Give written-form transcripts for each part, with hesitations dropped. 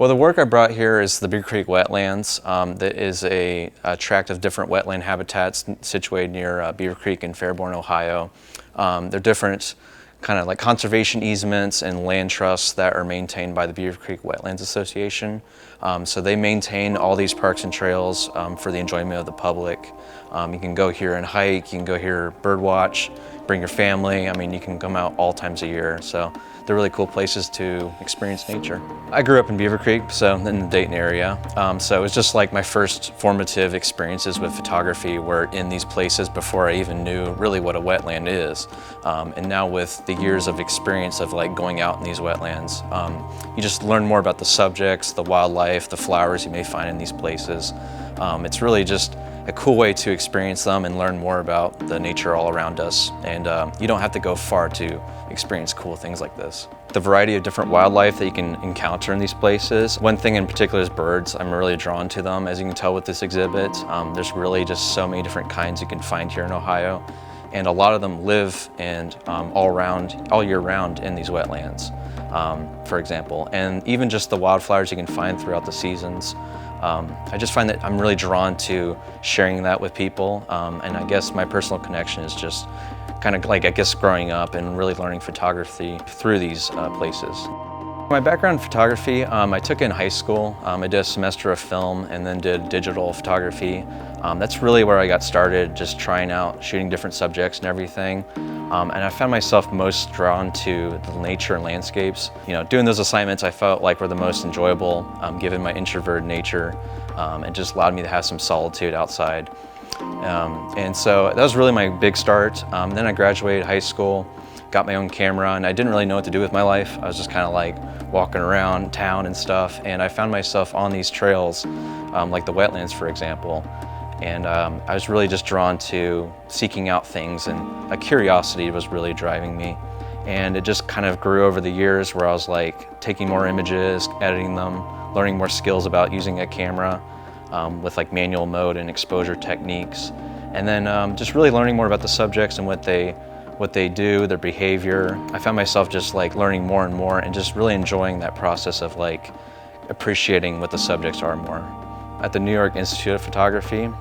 Well, the work I brought here is the Beaver Creek Wetlands. That is a tract of different wetland habitats situated near Beaver Creek in Fairborn, Ohio. They're different kind of like conservation easements and land trusts that are maintained by the Beaver Creek Wetlands Association. So they maintain all these parks and trails for the enjoyment of the public. You can go here and hike, you can go here bird watch, bring your family. I mean, you can come out all times a year. So they're really cool places to experience nature. I grew up in Beaver Creek, so in the Dayton area. So it was just like my first formative experiences with photography were in these places before I even knew really what a wetland is. And now with the years of experience of like going out in these wetlands, you just learn more about the subjects, the wildlife, the flowers you may find in these places. It's really just a cool way to experience them and learn more about the nature all around us. And you don't have to go far to experience cool things like this. The variety of different wildlife that you can encounter in these places. One thing in particular is birds. I'm really drawn to them, as you can tell with this exhibit. There's really just so many different kinds you can find here in Ohio. And a lot of them live and all year round in these wetlands, for example. And even just the wildflowers you can find throughout the seasons. I just find that I'm really drawn to sharing that with people, and I guess my personal connection is just kind of like, I guess, growing up and really learning photography through these places. My background in photography, I took in high school. I did a semester of film and then did digital photography. That's really where I got started, just trying out shooting different subjects and everything. And I found myself most drawn to the nature and landscapes. You know, doing those assignments I felt like were the most enjoyable, given my introverted nature. It just allowed me to have some solitude outside. And so that was really my big start. Then I graduated high school, got my own camera, and I didn't really know what to do with my life. I was just kind of like walking around town and stuff, and I found myself on these trails, like the wetlands, for example. And I was really just drawn to seeking out things, and a curiosity was really driving me. And it just kind of grew over the years where I was like taking more images, editing them, learning more skills about using a camera with like manual mode and exposure techniques. And then just really learning more about the subjects and what they do, their behavior. I found myself just like learning more and more and just really enjoying that process of like appreciating what the subjects are more. At the New York Institute of Photography in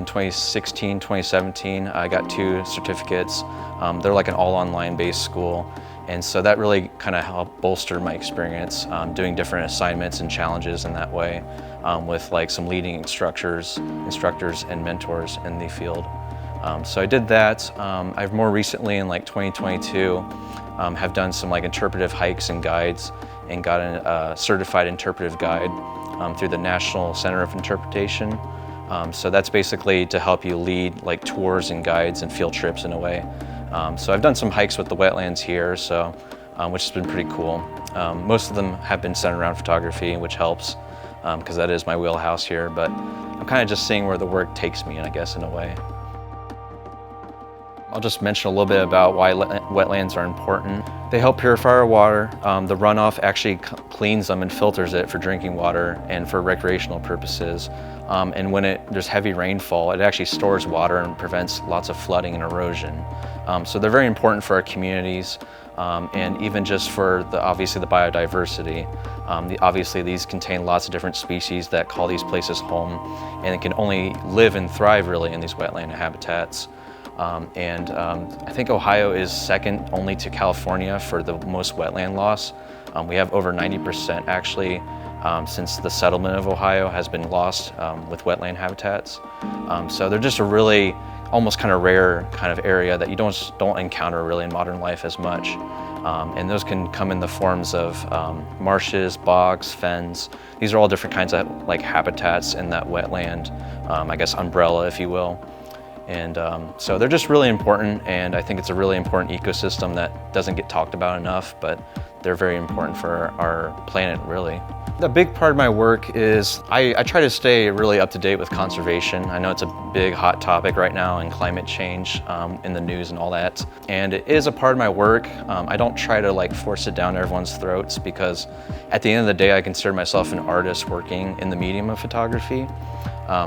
2016, 2017, I got 2 certificates. They're like an all online based school. And so that really kind of helped bolster my experience doing different assignments and challenges in that way with like some leading instructors and mentors in the field. So I did that. I've more recently in like 2022 have done some like interpretive hikes and guides and got a certified interpretive guide through the National Center of Interpretation. So that's basically to help you lead like tours and guides and field trips in a way. So I've done some hikes with the wetlands here, so which has been pretty cool. Most of them have been centered around photography, which helps because that is my wheelhouse here, but I'm kind of just seeing where the work takes me, I guess, in a way. I'll just mention a little bit about why wetlands are important. They help purify our water. The runoff actually cleans them and filters it for drinking water and for recreational purposes. And when there's heavy rainfall, it actually stores water and prevents lots of flooding and erosion. So they're very important for our communities and even just for obviously the biodiversity. Obviously these contain lots of different species that call these places home, and it can only live and thrive really in these wetland habitats. I think Ohio is second only to California for the most wetland loss. We have over 90% actually since the settlement of Ohio has been lost with wetland habitats. So they're just a really almost kind of rare kind of area that you don't encounter really in modern life as much. And those can come in the forms of marshes, bogs, fens. These are all different kinds of like habitats in that wetland, I guess umbrella if you will. And so they're just really important, and I think it's a really important ecosystem that doesn't get talked about enough, but they're very important for our planet, really. The big part of my work is I try to stay really up to date with conservation. I know it's a big hot topic right now and climate change in the news and all that. And it is a part of my work. I don't try to like force it down everyone's throats because at the end of the day I consider myself an artist working in the medium of photography.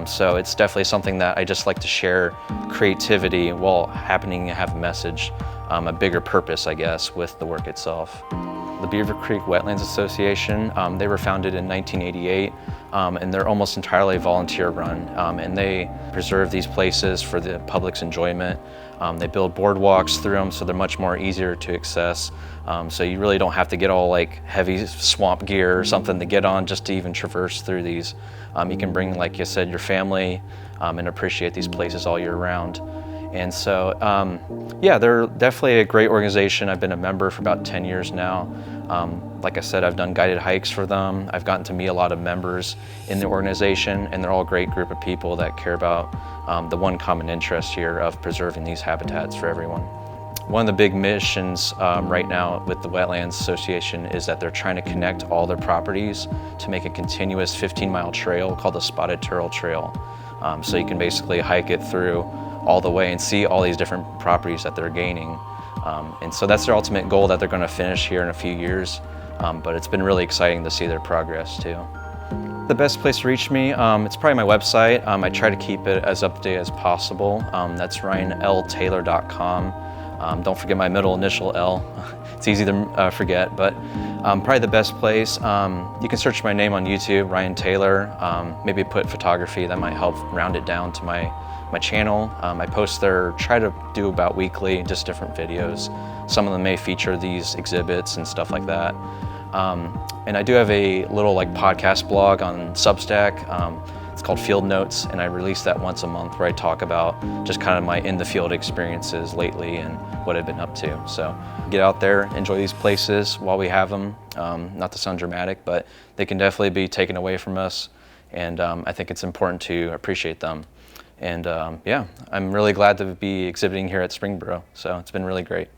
So it's definitely something that I just like to share creativity while happening to have a message, a bigger purpose, I guess, with the work itself. The Beaver Creek Wetlands Association. They were founded in 1988, and they're almost entirely volunteer run, and they preserve these places for the public's enjoyment. They build boardwalks through them so they're much more easier to access. So you really don't have to get all like heavy swamp gear or something to get on just to even traverse through these. You can bring, like you said, your family and appreciate these places all year round. And so, yeah, they're definitely a great organization. I've been a member for about 10 years now. Like I said, I've done guided hikes for them. I've gotten to meet a lot of members in the organization, and they're all a great group of people that care about the one common interest here of preserving these habitats for everyone. One of the big missions right now with the Wetlands Association is that they're trying to connect all their properties to make a continuous 15-mile trail called the Spotted Turtle Trail. So you can basically hike it through all the way and see all these different properties that they're gaining. And so that's their ultimate goal that they're going to finish here in a few years. But it's been really exciting to see their progress too. The best place to reach me, it's probably my website. I try to keep it as up to date as possible. That's ryanltaylor.com. Don't forget my middle initial L. It's easy to forget, but probably the best place. You can search my name on YouTube, Ryan Taylor. Maybe put photography, that might help round it down to my channel. I post there, try to do about weekly, just different videos. Some of them may feature these exhibits and stuff like that. And I do have a little like podcast blog on Substack. It's called Field Notes, and I release that once a month where I talk about just kind of my in-the-field experiences lately and what I've been up to. So get out there, enjoy these places while we have them. Not to sound dramatic, but they can definitely be taken away from us, and I think it's important to appreciate them. And yeah, I'm really glad to be exhibiting here at Springboro, so it's been really great.